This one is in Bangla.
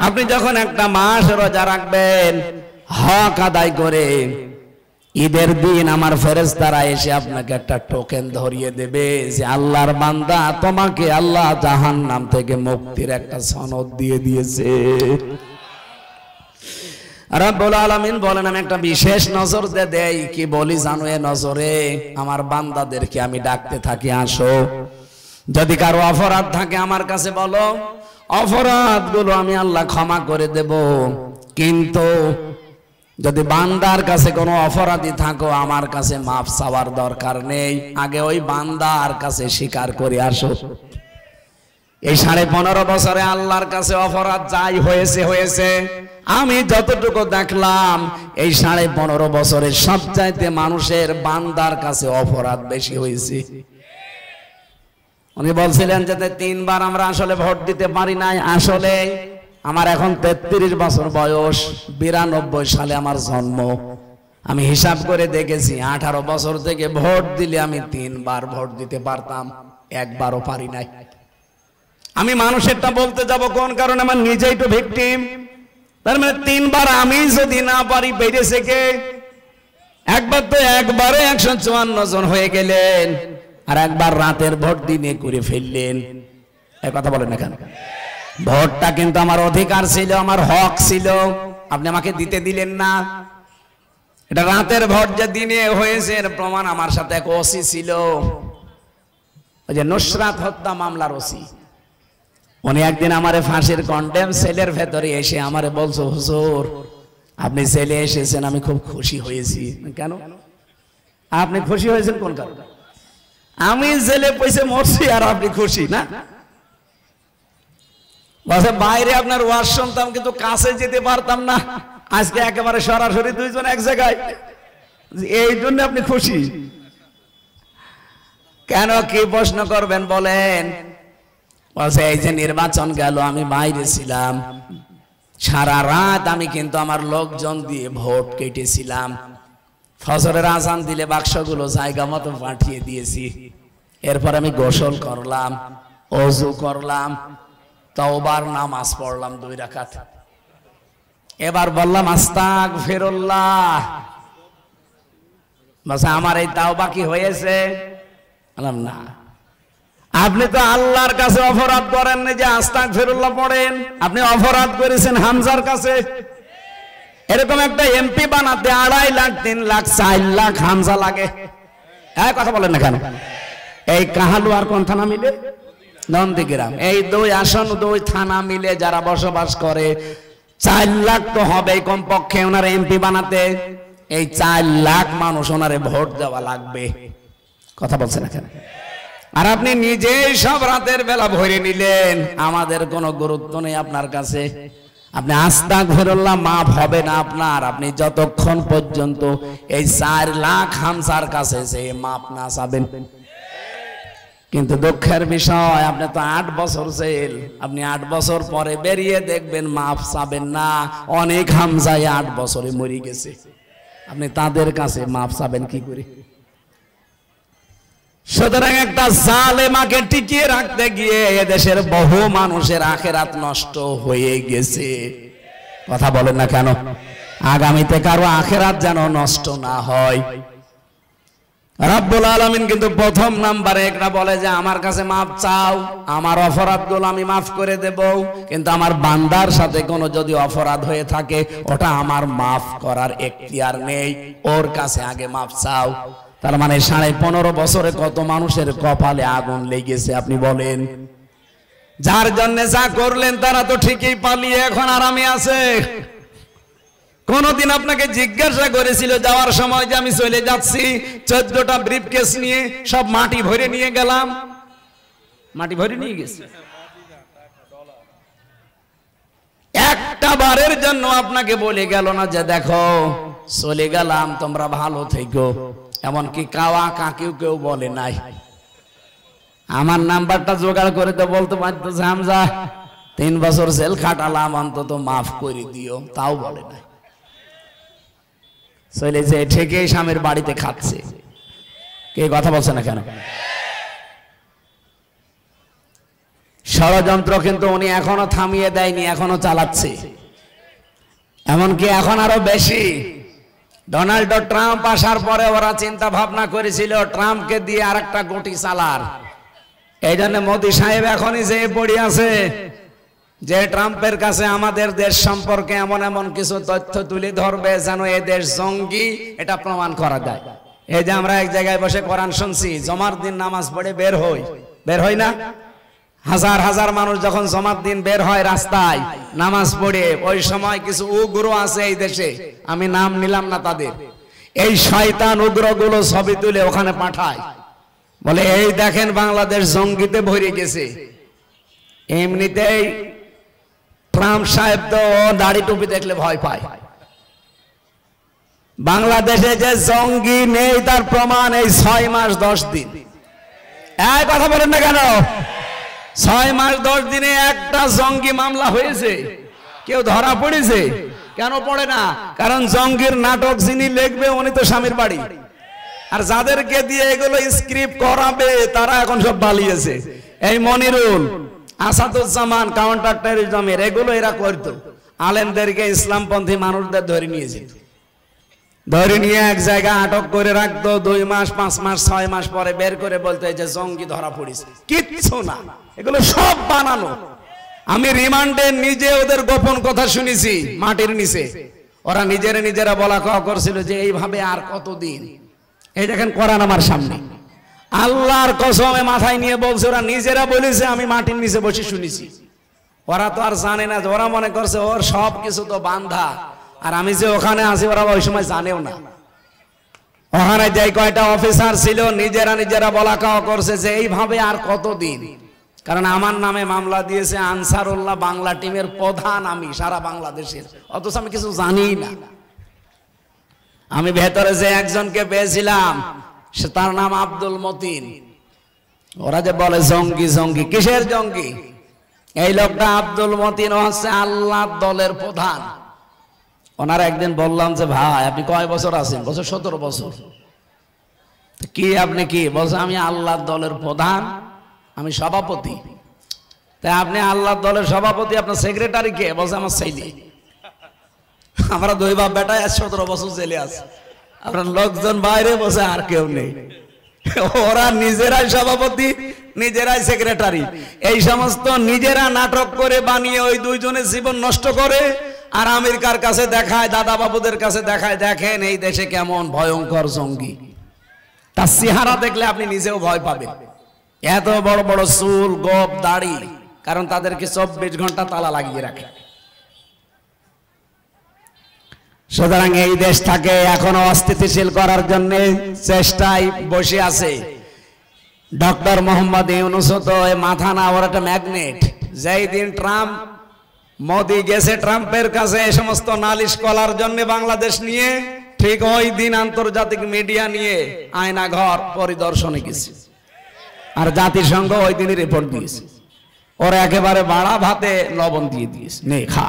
আপনি যখন একটা মাস রোজা রাখবেন হক আদায় করে, ঈদের দিন আমার ফেরেশতারা এসে আপনাকে একটা টোকেন ধরিয়ে দেবে যে আল্লাহর বান্দা, তোমাকে আল্লাহ জাহান্নাম থেকে মুক্তির একটা সনদ দিয়ে দিয়েছে। রব্বুল আলামিন বলেন, আমি একটা বিশেষ নজর দেই। কি বলি জানো? এ নজরে আমার বান্দাদেরকে আমি ডাকতে থাকি, আসো, যদি কারো অপরাধ থাকে আমার কাছে বলো, অপরাধগুলো আমি আল্লাহ ক্ষমা করে দেব। কিন্তু যদি বান্দার কাছে কোনো অপরাধী থাকো, আমার কাছে মাফ চাওয়ার দরকার নেই, আগে ওই বান্দার কাছে স্বীকার করে আসো। এই 15.5 বছরে আল্লাহর কাছে অপরাধ যাই হয়েছে, আমি যতটুকু দেখলাম এই 15.5 বছরে সবচাইতে মানুষের বান্দার কাছে অপরাধ বেশি হয়েছে। উনি বলছিলেন যে 3 বার আমরা আসলে ভোট দিতে পারি নাই। আসলে আমার এখন 33 বছর বয়স, 92 সালে আমার জন্ম। আমি হিসাব করে দেখেছি 18 বছর থেকে ভোট দিলে আমি 3 বার ভোট দিতে পারতাম, একবারও পারি নাই। আমি মানুষেরটা বলতে যাব কোন কারণে? আমার নিজেই তো ভিকটিম। তার মানে 3 বার আমি যদি না পারি, বেড়েছে কে? একবার তো একবারে 154 জন হয়ে গেলেন, আর একবার রাতের ভোট দিনে করে ফেললেন। এই কথা বলেন না কেন? ভোটটা কিন্তু আমার অধিকার ছিল, আমার হক ছিল, আপনি আমাকে দিতে দিলেন না। এটা রাতের ভোট যে দিনে হয়েছে এর প্রমাণ আমার সাথে এক ওসি ছিল, ওই যে নুসরাত হত্যা মামলার ওসি। উনি একদিন আমারে ফাঁসির কন্ডেম সেলের ভেতরে এসে আমারে বলছো, হুজুর আপনি জেলে এসেছেন, আমি খুব খুশি হয়েছি। কেন আপনি খুশি হয়েছেন? কোন কারণে? আমি জেলে পয়সা মরছি আর আপনি খুশি না? বসে বাইরে আপনার ওয়াজ শুনতাম, কিন্তু কাছে যেতে পারতাম না। আজকে একেবারে সরাসরি দুইজন এক জায়গায়, এই জন্য আপনি খুশি কেন? কি প্রশ্ন করবেন বলেন? বলছে এই যে নির্বাচন গেল, আমি বাইরে ছিলাম, সারা রাত আমি কিন্তু আমার লোকজন দিয়ে ভোট কেটেছিলাম। ফজরের আজান দিলে বাক্সগুলো জায়গা মতো পাঠিয়ে দিয়েছি। এরপর আমি গোসল করলাম, ওযু করলাম, তওবার নামাজ পড়লাম 2 রাকাত। এবার বললাম আস্তাগফিরুল্লাহ। বলছে আমার এই তাওবা কি হয়েছে? বললাম না, আপনি তো আল্লাহর কাছে অপরাধ করেন না যে আস্তাগফিরুল্লাহ পড়েন, আপনি অপরাধ করেছেন হামজার কাছে। এরকম একটা এমপি বানাতে 2.5 লাখ 3 লাখ 4 লাখ হামজা লাগে। এই কথা বলেন না কেন? এই কাহালু আর কোন থানা মিলে? নন্দীগ্রাম। এই 2 আসন 2 থানা মিলে যারা বসবাস করে 4 লাখ তো হবে কমপক্ষে ওনার এমপি বানাতে। এই 4 লাখ মানুষ ওনারে ভোট দেওয়া লাগবে। কথা বলছেন না কেন? আর আপনি নিজেই সব রাতের বেলা ভরে নিলেন, আমাদের কোনো গুরুত্ব নেই আপনার কাছে। আপনি আস্তাগফিরুল্লাহ মাফ হবে না আপনার, আপনি যতক্ষণ পর্যন্ত এই 4 লাখ হামসার কাছে সে মাফ না চাবেন। কিন্তু দুঃখের বিষয়, আপনি তো 8 বছর জেল, আপনি 8 বছর পরে বেরিয়ে দেখবেন মাফ চাবেন না। অনেক হামজাই 8 বছরে মরে গেছে, আপনি তাদের কাছে মাফ চাবেন কি করে? সুতরাং একটা জালেমাকে টিকিয়ে রাখতে গিয়ে এদেশের বহু মানুষের আখিরাত নষ্ট হয়ে গেছে। কথা বলেন না কেন? আগামীতে কারো আখিরাত যেন নষ্ট না হয়। রব্বুল আলামিন কিন্তু প্রথম নাম্বারে একটা বলে যে আমার কাছে মাফ চাও, আমার অপরাধগুলো আমি মাফ করে দেব। কিন্তু আমার বান্দার সাথে কোনো যদি অপরাধ হয়ে থাকে, ওটা আমার মাফ করার এখতিয়ার নেই, ওর কাছে আগে মাফ চাও। তার মানে 15.5 বছরে কত মানুষের কপালে আগুন লেগেছে আপনি বলেন? যার জন্য যা করলেন তারা তো ঠিকই পালিয়ে এখন আরামে আছে। কোনদিন আপনাকে জিজ্ঞাসা করেছিল যাওয়ার সময় যে আমি চলে যাচ্ছি 14টা ব্রিফকেস নিয়ে সব মাটি ভরে নিয়ে গেলাম? মাটি ভরে নিয়ে গেছে। একটা বারের জন্য আপনাকে বলে গেল না যে দেখো চলে গেলাম, তোমরা ভালো থেকো। এমনকি কাওয়া কাকেও কেউ বলে নাই। আমার নাম্বারটা জোগাড় করে তো বলতে পারতো যে হামজা 3 বছর জেল খাটালাম, অন্তত মাফ করে দিও, তাও বলে নাই। চলে যে ঠেকে স্বামীর বাড়িতে খাচ্ছে। কে কথা বলছে না কেন? ষড়যন্ত্র কিন্তু উনি এখনো থামিয়ে দেয়নি, এখনো চালাচ্ছে। এমনকি এখন আরো বেশি। ডোনাল্ড ট্রাম্প আসার পরে ওরা চিন্তা ভাবনা করেছিল ট্রাম্পকে দিয়ে আরেকটা গুটি চালার। এই জন্য মোদী সাহেব এখনই যে পড়ে আছে যে ট্রাম্পের কাছে আমাদের দেশ সম্পর্কে এমন এমন কিছু তথ্য তুলে ধরবে যেন এ দেশ জঙ্গি এটা প্রমাণ করা যায়। এই যে আমরা এক জায়গায় বসে কোরআন শুনছি, জমার দিন নামাজ পড়ে বের হই না? হাজার হাজার মানুষ যখন জমার দিন বের হয় রাস্তায় নামাজ পড়ে, ওই সময় কিছু উগ্র আছে এই দেশে, আমি নাম নিলাম না তাদের, এই শয়তান উগ্রগুলো ছবি তুলে ওখানে পাঠায়, বলে এই দেখেন বাংলাদেশ জঙ্গিতে ভরে গেছে। এমনিতেই ট্রাম্প সাহেব তো দাড়ি টুপি দেখলে ভয় পায়। বাংলাদেশে যে জঙ্গি নেই তার প্রমাণ এই 6 মাস 10 দিন। এই কথা বলেন না কেন? 6 মাস 10 দিনে একটা জঙ্গি মামলা হয়েছে? কেউ ধরা পড়েছে? কেন পড়ে না? কারণ জঙ্গির নাটক যিনি লিখবে উনি তো স্বামীর বাড়ি, আর যাদেরকে দিয়ে এগুলো স্ক্রিপ্ট করাবে তারা এখন সব পালিয়েছে। এই মনিরুল, আসাদুজ্জামান, কাউন্টার টেররিজমের এগুলো এরা করতো। আলেমদেরকে, ইসলামপন্থী মানুষদের ধরে নিয়েছে, ধরে নিয়ে এক জায়গায় আটক করে রাখতো 2 মাস 5 মাস 6 মাস পরে বের করে বলতো এই যে জঙ্গি ধরা পড়েছে। কিচ্ছু না, এগুলো সব বানানো। আমি রিমান্ডে নিজে ওদের গোপন কথা শুনেছি মাটির নিচে। ওরা নিজেরা বলা কওয়া করছিল যে এইভাবে আর কতদিন। এই দেখেন কোরআন আমার সামনে, আল্লাহর কসমে মাথায় নিয়ে বলছে, ওরা নিজেরা বলেছে, আমি মাটির নিচে বসে শুনেছি। ওরা তো আর জানে না, ওরা মনে করছে ওর সব কিছু তো বান্ধা, আর আমি যে ওখানে আছি ওরা ওই সময় জানেও না। ওখানে যে কয়টা অফিসার ছিল নিজেরা বলা কওয়া করছে যে এইভাবে আর কতদিন। কারণ আমার নামে মামলা দিয়েছে আনসারুল্লাহ বাংলা টিমের প্রধান, আমি সারা বাংলাদেশের, অথচ আমি কিছু জানি না। আমি ভেতরে যে একজনকে পেয়েছিলাম সে তার নাম আব্দুল মতিন। ওরা যে বলে জঙ্গি জঙ্গি, কিসের জঙ্গি? এই লোকটা আব্দুল মতিন হচ্ছে আল্লাহ দলের প্রধান। ওনার একদিন বললাম যে ভাই আপনি কয় বছর আছেন? বছর 17 বছর। কি আপনি কি? বলছে আমি আল্লাহ দলের প্রধান, আমি সভাপতি। তাই আপনি আল্লাহ দলের সভাপতি, আপনার সেক্রেটারি কে? বলছে আমার ছেলে। আমরা 2 বাপ বেটায় 17 বছর জেলে আছে, আপনার লোকজন বাইরে বসে, আর কেউ নেই। ওরা নিজেরাই সভাপতি, নিজেরাই সেক্রেটারি, এই সমস্ত নিজেরা নাটক করে বানিয়ে ওই 2 জনের জীবন নষ্ট করে। আর আমেরিকার কাছে দেখায়, দাদা বাবুদের কাছে দেখায়, দেখেন এই দেশে কেমন ভয়ঙ্কর জঙ্গি। তার চেহারা দেখলে আপনি নিজেও ভয় পাবেন। এত বড় বড় চুল, গোপ, দাড়ি, কারণ তাদেরকে 24 ঘন্টা তালা লাগিয়ে রাখে। সুতরাং এই দেশটাকে এখনো অস্থিতিশীল করার জন্য চেষ্টায় বসে আছে ডক্টর মোহাম্মদ ইউনূস। তো মাথা না, ওর একটা ম্যাগনেট। যেই দিন ট্রাম্প, মোদি গেছে ট্রাম্পের কাছে এই সমস্ত নালিশ করার জন্য বাংলাদেশ নিয়ে, ঠিক ওই দিন আন্তর্জাতিক মিডিয়া নিয়ে আয়না ঘর পরিদর্শনে গেছে, আর জাতিসংঘ ওই দিনই রিপোর্ট দিয়েছে। ওরা একেবারে বাড়া ভাতে লবণ দিয়ে দিয়েছে, নে খা।